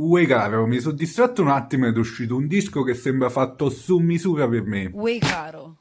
Uè caro, mi sono distratto un attimo ed è uscito un disco che sembra fatto su misura per me. Uè caro.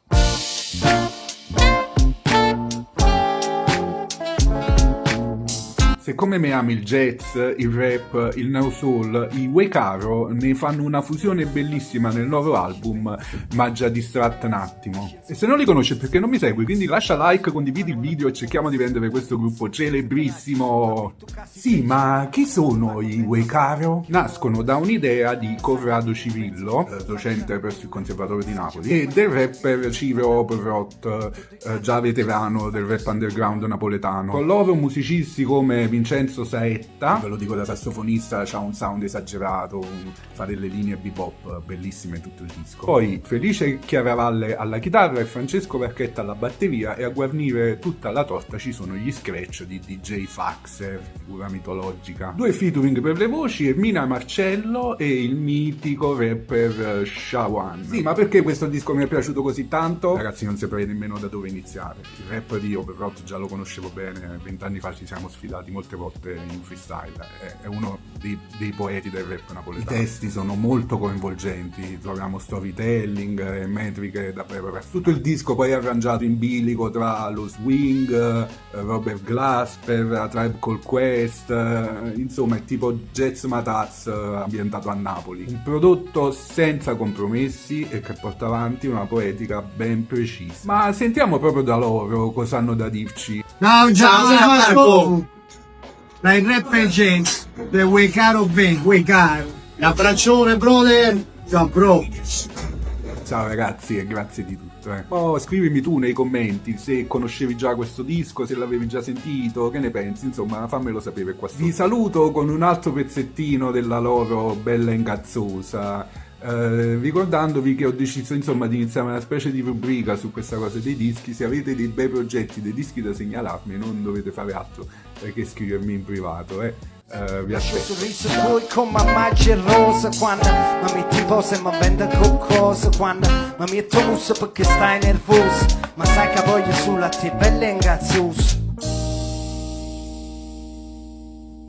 Se come me ami il jazz, il rap, il neo soul, i Uè Caro ne fanno una fusione bellissima nel loro album, ma già distratto un attimo. E se non li conosci è perché non mi segui, quindi lascia like, condividi il video e cerchiamo di rendere questo gruppo celebrissimo. Sì, ma chi sono i Uè Caro? Nascono da un'idea di Corrado Cirillo, docente presso il Conservatorio di Napoli, e del rapper Ciro Porrot, già veterano del rap underground napoletano. Con loro musicisti come Vincenzo Saetta, ve lo dico da sassofonista, c'ha un sound esagerato, fa delle linee bebop bellissime tutto il disco. Poi Felice Chiaravalle alla chitarra e Francesco Varchetta alla batteria, e a guarnire tutta la torta ci sono gli scratch di DJ Faxer, figura mitologica. 2 featuring per le voci, Ermina Marcello e il mitico rapper Shawan. Sì, ma perché questo disco mi è piaciuto così tanto? Ragazzi, non saprei nemmeno da dove iniziare. Il rap di Overrot già lo conoscevo bene, 20 anni fa ci siamo sfidati molte volte in freestyle, è uno dei poeti del rap napoletano. I testi sono molto coinvolgenti, troviamo storytelling, metriche davvero. Tutto il disco poi è arrangiato in bilico tra lo swing, Robert Glasper, la Tribe Called Quest, insomma è tipo Jazz Mataz ambientato a Napoli. Un prodotto senza compromessi e che porta avanti una poetica ben precisa. Ma sentiamo proprio da loro cosa hanno da dirci. Ciao Marco! Dai rapper James, del Uè Caro Ben, Uè Caro. L'abbraccione brother, ciao bro. Ciao ragazzi e grazie di tutto. Scrivimi tu nei commenti se conoscevi già questo disco, se l'avevi già sentito, che ne pensi, insomma fammelo sapere qua sotto. Vi saluto con un altro pezzettino della loro bella ingazzosa. Ricordandovi che ho deciso insomma di iniziare una specie di rubrica su questa cosa dei dischi. Se avete dei bei progetti, dei dischi da segnalarmi, non dovete fare altro che scrivermi in privato, vi aspetto. Sorriso tuo con mamma gelosa quando mi metti pose e mi vende qualcosa, quando mi metto muso perché stai nervoso, ma sai che voglio solo a te bella ingazzosa.